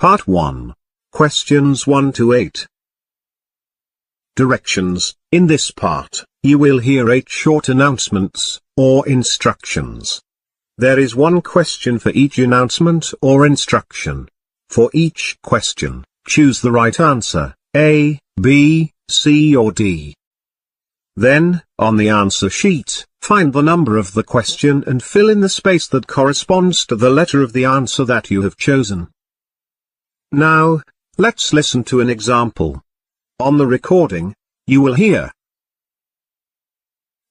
Part 1. Questions 1 to 8. Directions. In this part, you will hear 8 short announcements, or instructions. There is one question for each announcement or instruction. For each question, choose the right answer, A, B, C or D. Then, on the answer sheet, find the number of the question and fill in the space that corresponds to the letter of the answer that you have chosen. Now, let's listen to an example. On the recording, you will hear: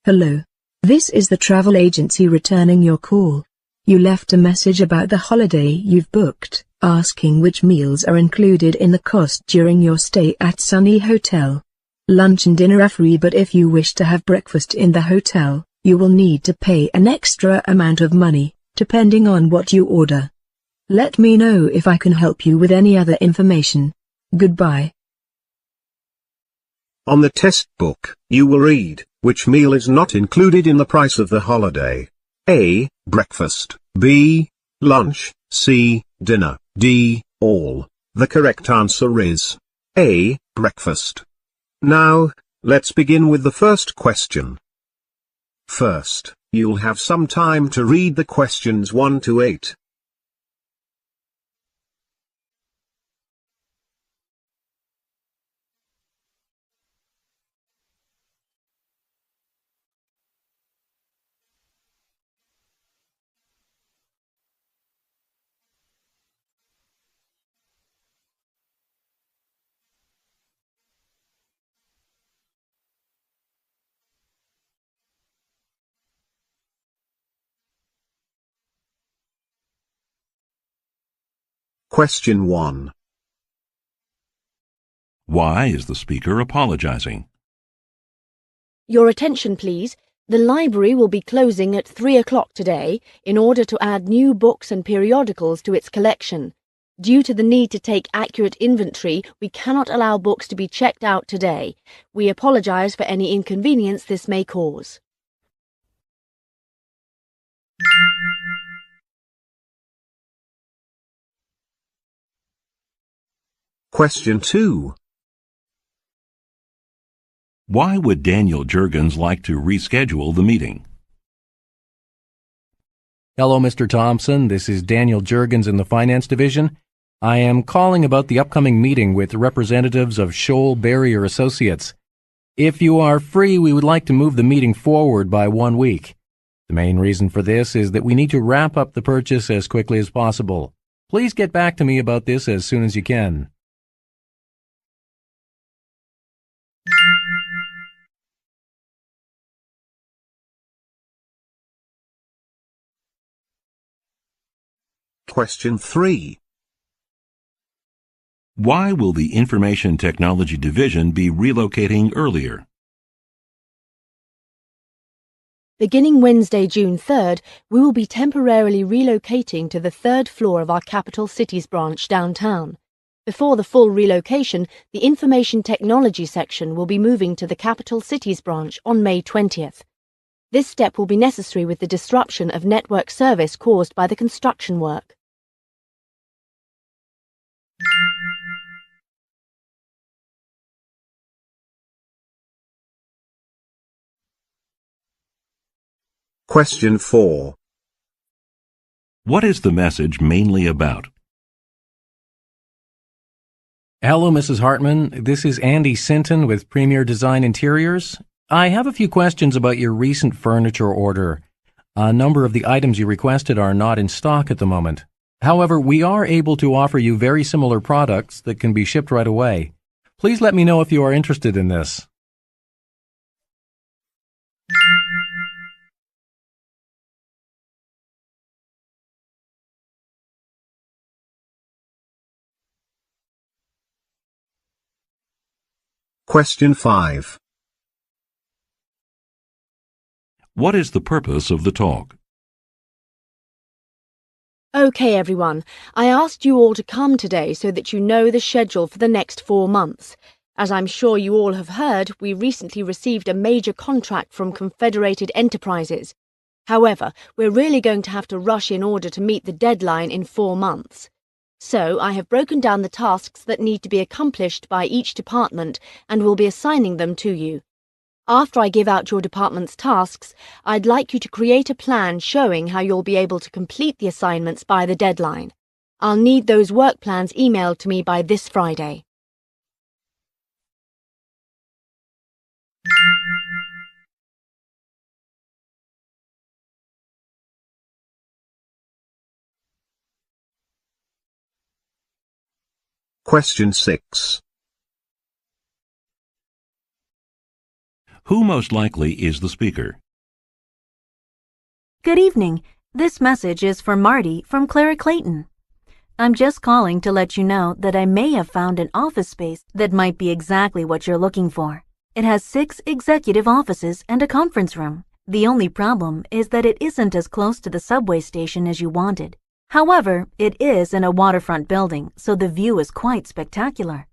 Hello. This is the travel agency returning your call. You left a message about the holiday you've booked, asking which meals are included in the cost during your stay at Sunny Hotel. Lunch and dinner are free, but if you wish to have breakfast in the hotel, you will need to pay an extra amount of money, depending on what you order. Let me know if I can help you with any other information. Goodbye. On the test book, you will read, which meal is not included in the price of the holiday. A. Breakfast. B. Lunch. C. Dinner. D. All. The correct answer is A. Breakfast. Now, let's begin with the first question. First, you'll have some time to read the questions 1 to 8. Question 1. Why is the speaker apologizing? Your attention, please. The library will be closing at 3 o'clock today in order to add new books and periodicals to its collection. Due to the need to take accurate inventory, we cannot allow books to be checked out today. We apologize for any inconvenience this may cause. Question 2. Why would Daniel Jurgens like to reschedule the meeting? Hello, Mr. Thompson. This is Daniel Jurgens in the Finance Division. I am calling about the upcoming meeting with representatives of Scholl Barrier Associates. If you are free, we would like to move the meeting forward by 1 week. The main reason for this is that we need to wrap up the purchase as quickly as possible. Please get back to me about this as soon as you can. Question 3. Why will the Information Technology Division be relocating earlier? Beginning Wednesday, June 3rd, we will be temporarily relocating to the 3rd floor of our Capital Cities branch downtown. Before the full relocation, the Information Technology section will be moving to the Capital Cities branch on May 20th. This step will be necessary with the disruption of network service caused by the construction work. Question 4. What is the message mainly about? Hello, Mrs. Hartman. This is Andy Sinton with Premier Design Interiors. I have a few questions about your recent furniture order. A number of the items you requested are not in stock at the moment. However, we are able to offer you very similar products that can be shipped right away. Please let me know if you are interested in this. Question 5. What is the purpose of the talk? Okay, everyone. I asked you all to come today so that you know the schedule for the next 4 months. As I'm sure you all have heard, we recently received a major contract from Confederated Enterprises. However, we're really going to have to rush in order to meet the deadline in 4 months. So I have broken down the tasks that need to be accomplished by each department and will be assigning them to you. After I give out your department's tasks, I'd like you to create a plan showing how you'll be able to complete the assignments by the deadline. I'll need those work plans emailed to me by this Friday. Question 6. Who most likely is the speaker? Good evening. This message is for Marty from Clara Clayton. I'm just calling to let you know that I may have found an office space that might be exactly what you're looking for. It has 6 executive offices and a conference room. The only problem is that it isn't as close to the subway station as you wanted. However, it is in a waterfront building, so the view is quite spectacular.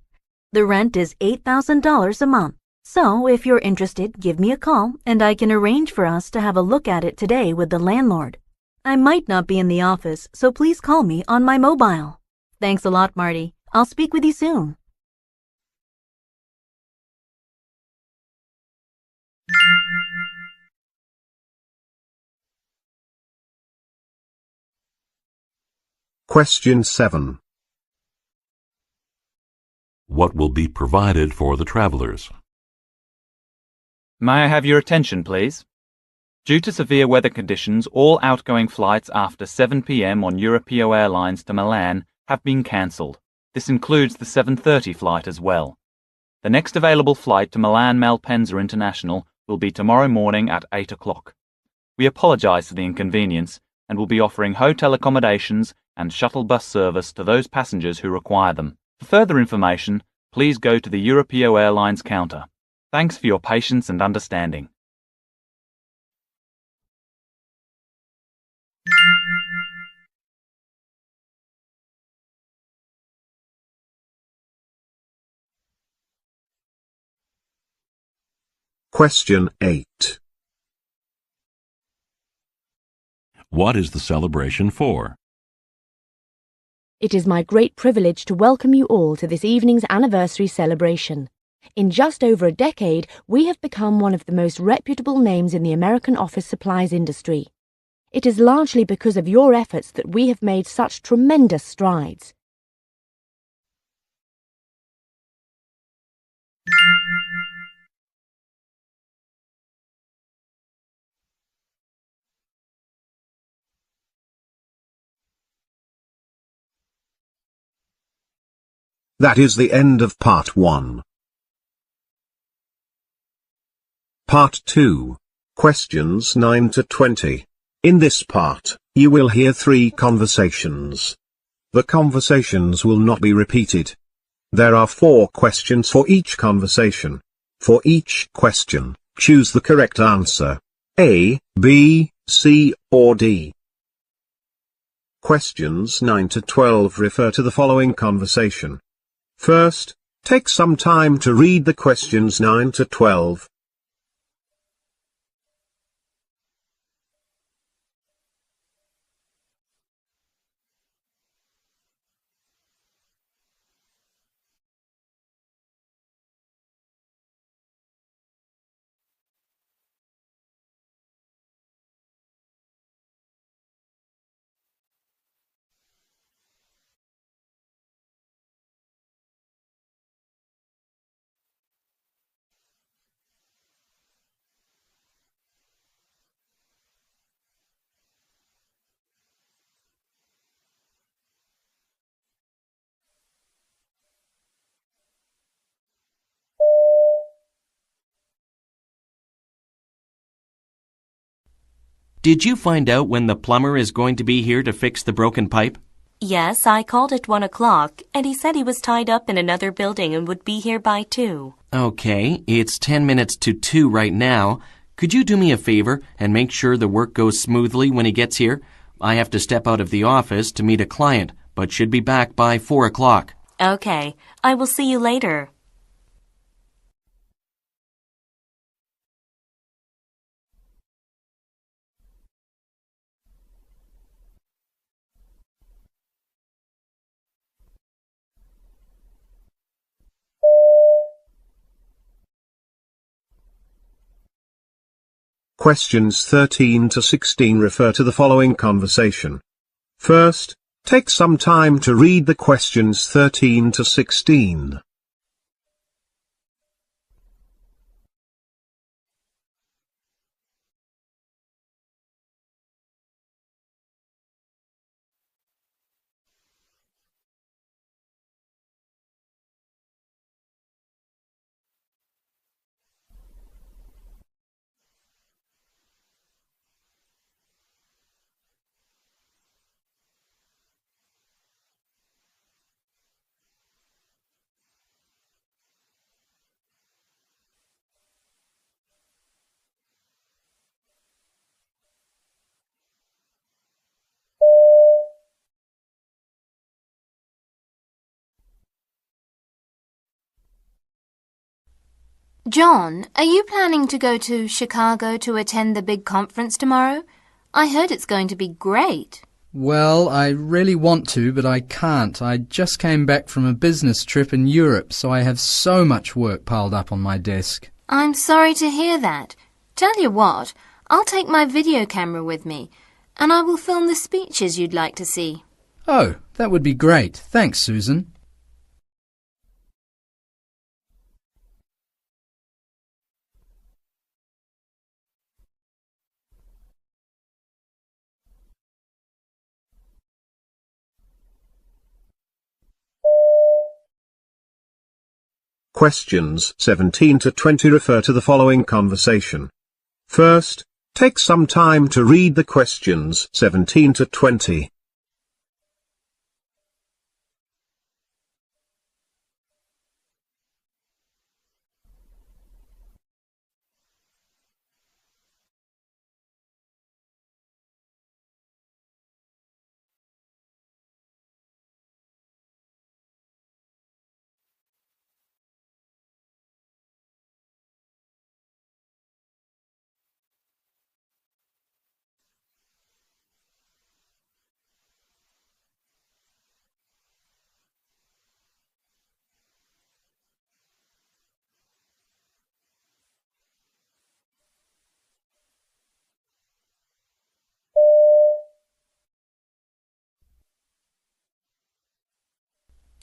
The rent is $8,000 a month. So, if you're interested, give me a call and I can arrange for us to have a look at it today with the landlord. I might not be in the office, so please call me on my mobile. Thanks a lot, Marty. I'll speak with you soon. Question 7. What will be provided for the travelers? May I have your attention, please? Due to severe weather conditions, all outgoing flights after 7 p.m. on Europeo Airlines to Milan have been cancelled. This includes the 7:30 flight as well. The next available flight to Milan Malpensa International will be tomorrow morning at 8 o'clock. We apologise for the inconvenience and will be offering hotel accommodations and shuttle bus service to those passengers who require them. For further information, please go to the Europeo Airlines counter. Thanks for your patience and understanding. Question 8. What is the celebration for? It is my great privilege to welcome you all to this evening's anniversary celebration. In just over a decade, we have become one of the most reputable names in the American office supplies industry. It is largely because of your efforts that we have made such tremendous strides. That is the end of part 1. Part 2. Questions 9 to 20. In this part, you will hear 3 conversations. The conversations will not be repeated. There are 4 questions for each conversation. For each question, choose the correct answer. A, B, C, or D. Questions 9 to 12 refer to the following conversation. First, take some time to read the questions 9 to 12. Did you find out when the plumber is going to be here to fix the broken pipe? Yes, I called at 1 o'clock, and he said he was tied up in another building and would be here by 2. Okay, it's 10 minutes to 2 right now. Could you do me a favor and make sure the work goes smoothly when he gets here? I have to step out of the office to meet a client, but should be back by 4 o'clock. Okay, I will see you later. Questions 13 to 16 refer to the following conversation. First, take some time to read the questions 13 to 16. John, are you planning to go to Chicago to attend the big conference tomorrow? I heard it's going to be great. Well, I really want to, but I can't. I just came back from a business trip in Europe, so I have so much work piled up on my desk. I'm sorry to hear that. Tell you what, I'll take my video camera with me, and I will film the speeches you'd like to see. Oh, that would be great. Thanks, Susan. Questions 17 to 20 refer to the following conversation. First, take some time to read the questions 17 to 20.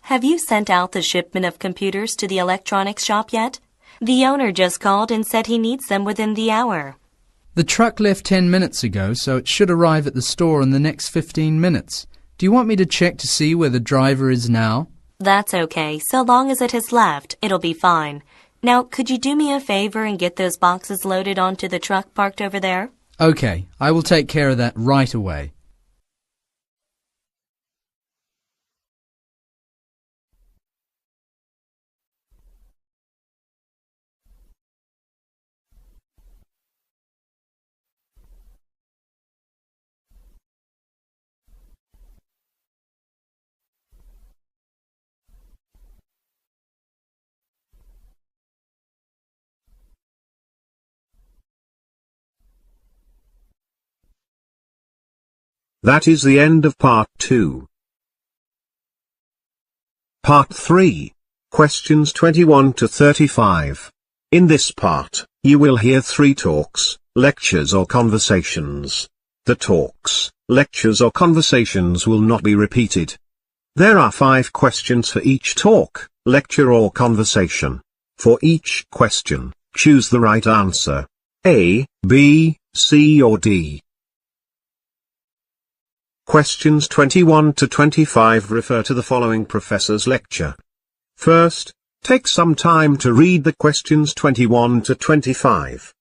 Have you sent out the shipment of computers to the electronics shop yet? The owner just called and said he needs them within the hour. The truck left 10 minutes ago, so it should arrive at the store in the next 15 minutes. Do you want me to check to see where the driver is now? That's okay. So long as it has left, it'll be fine. Now, could you do me a favor and get those boxes loaded onto the truck parked over there? Okay, I will take care of that right away. That is the end of part 2. Part 3. Questions 21 to 35. In this part, you will hear 3 talks, lectures or conversations. The talks, lectures or conversations will not be repeated. There are 5 questions for each talk, lecture or conversation. For each question, choose the right answer. A, B, C or D. Questions 21 to 25 refer to the following professor's lecture. First, take some time to read the questions 21 to 25.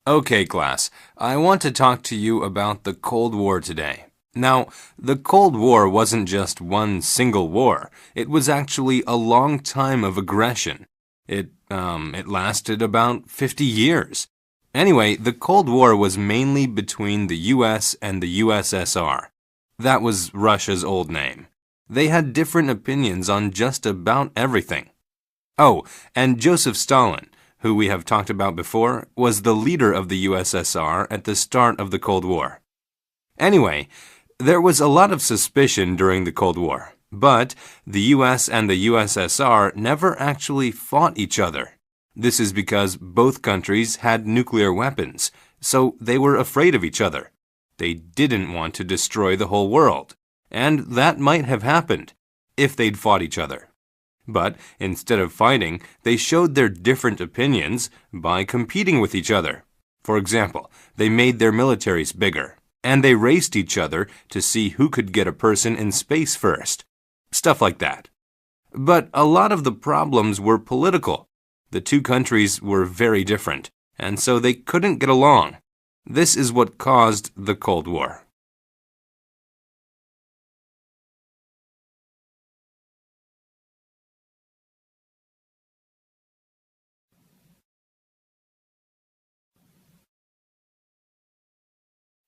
Okay, class, I want to talk to you about the Cold War today. Now, the Cold War wasn't just one single war. It was actually a long time of aggression. It lasted about 50 years. Anyway, the Cold War was mainly between the US and the USSR. That was Russia's old name. They had different opinions on just about everything. Oh, and Joseph Stalin, who we have talked about before, was the leader of the USSR at the start of the Cold War. Anyway, there was a lot of suspicion during the Cold War, but the US and the USSR never actually fought each other. This is because both countries had nuclear weapons, so they were afraid of each other. They didn't want to destroy the whole world, and that might have happened if they'd fought each other. But instead of fighting, they showed their different opinions by competing with each other. For example, they made their militaries bigger, and they raced each other to see who could get a person in space first. Stuff like that. But a lot of the problems were political. The two countries were very different, and so they couldn't get along. This is what caused the Cold War.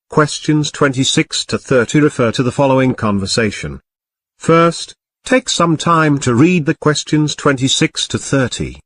Questions 26 to 30 refer to the following conversation. First, take some time to read the questions 26 to 30.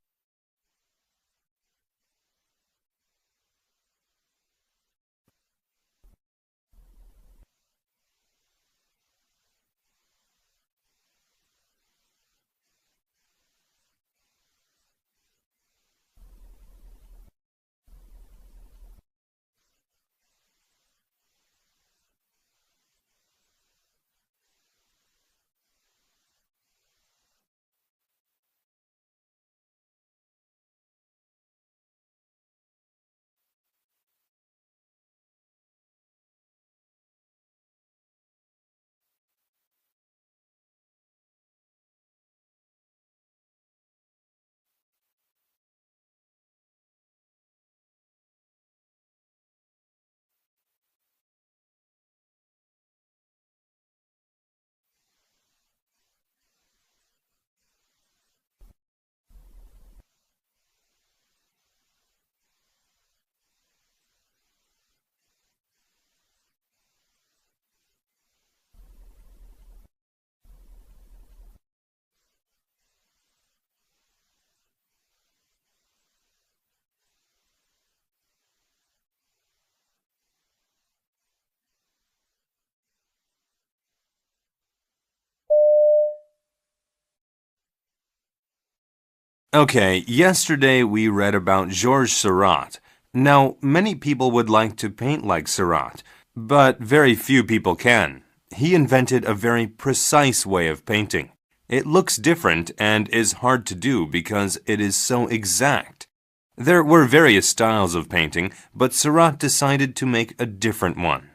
Okay, yesterday we read about Georges Seurat. Now, many people would like to paint like Seurat, but very few people can. He invented a very precise way of painting. It looks different and is hard to do because it is so exact. There were various styles of painting, but Seurat decided to make a different one.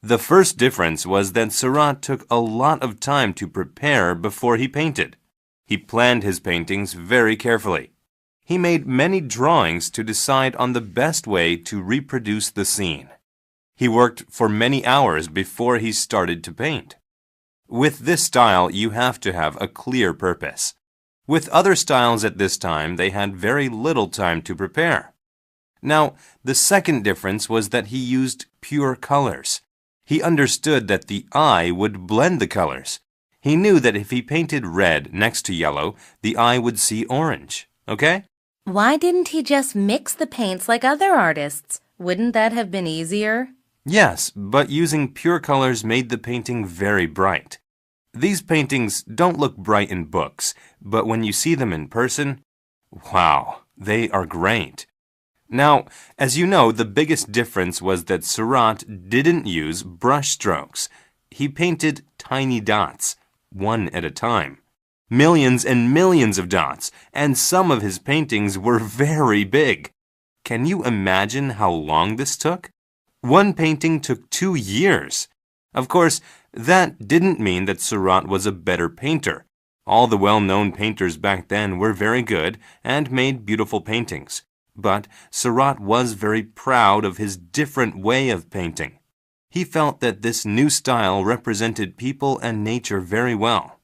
The first difference was that Seurat took a lot of time to prepare before he painted. He planned his paintings very carefully. He made many drawings to decide on the best way to reproduce the scene. He worked for many hours before he started to paint. With this style, you have to have a clear purpose. With other styles at this time, they had very little time to prepare. Now, the second difference was that he used pure colors. He understood that the eye would blend the colors. He knew that if he painted red next to yellow, the eye would see orange. Okay? Why didn't he just mix the paints like other artists? Wouldn't that have been easier? Yes, but using pure colors made the painting very bright. These paintings don't look bright in books, but when you see them in person, wow, they are great. Now, as you know, the biggest difference was that Seurat didn't use brush strokes. He painted tiny dots, one at a time. Millions and millions of dots, and some of his paintings were very big. Can you imagine how long this took? One painting took 2 years. Of course, that didn't mean that Seurat was a better painter. All the well-known painters back then were very good and made beautiful paintings. But Sarat was very proud of his different way of painting. He felt that this new style represented people and nature very well.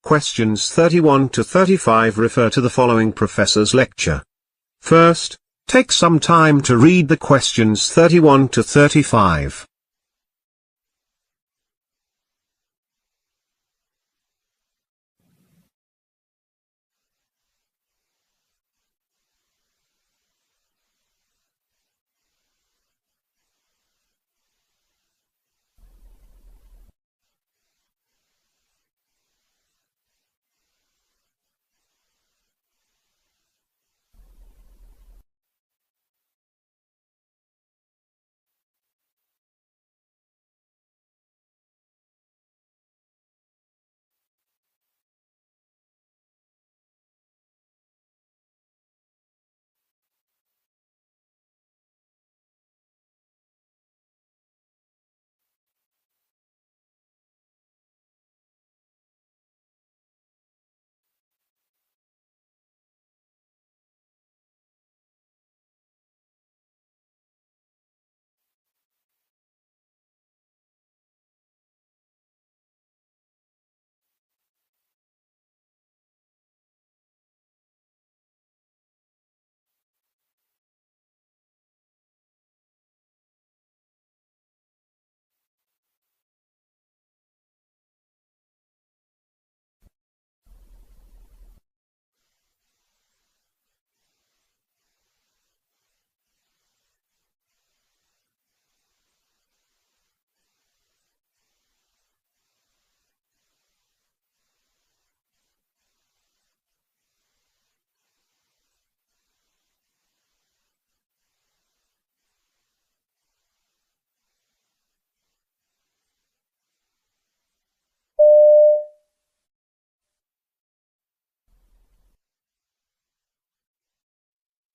Questions 31 to 35 refer to the following professor's lecture. First, take some time to read the questions 31 to 35.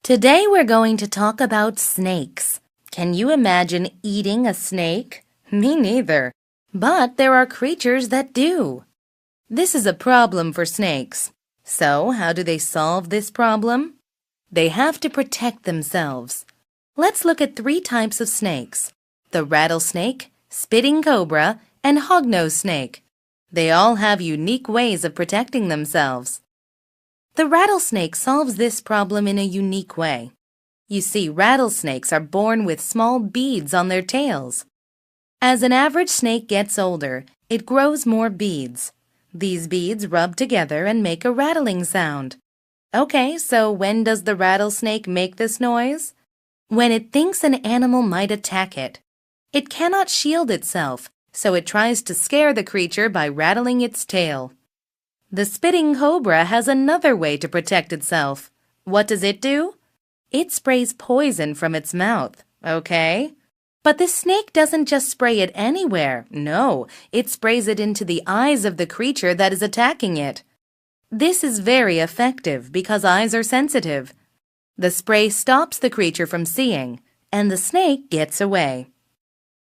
Today we're going to talk about snakes. Can you imagine eating a snake? Me neither. But there are creatures that do. This is a problem for snakes. So, how do they solve this problem? They have to protect themselves. Let's look at 3 types of snakes: the rattlesnake, spitting cobra, and hognose snake. They all have unique ways of protecting themselves. The rattlesnake solves this problem in a unique way. You see, rattlesnakes are born with small beads on their tails. As an average snake gets older, it grows more beads. These beads rub together and make a rattling sound. Okay, so when does the rattlesnake make this noise? When it thinks an animal might attack it. It cannot shield itself, so it tries to scare the creature by rattling its tail. The spitting cobra has another way to protect itself. What does it do? It sprays poison from its mouth, okay? But the snake doesn't just spray it anywhere. No, it sprays it into the eyes of the creature that is attacking it. This is very effective because eyes are sensitive. The spray stops the creature from seeing, and the snake gets away.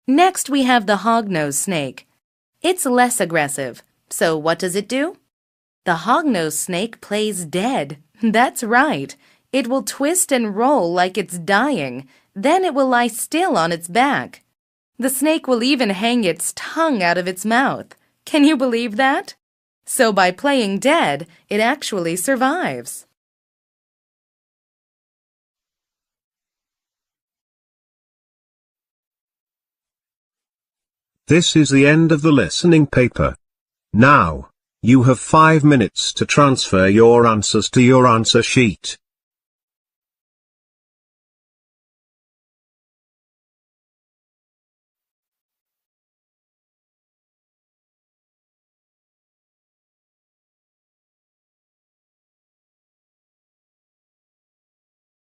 Next, we have the hognose snake. It's less aggressive. So what does it do? The hognose snake plays dead. That's right. It will twist and roll like it's dying. Then it will lie still on its back. The snake will even hang its tongue out of its mouth. Can you believe that? So by playing dead, it actually survives. This is the end of the listening paper. Now, you have 5 minutes to transfer your answers to your answer sheet.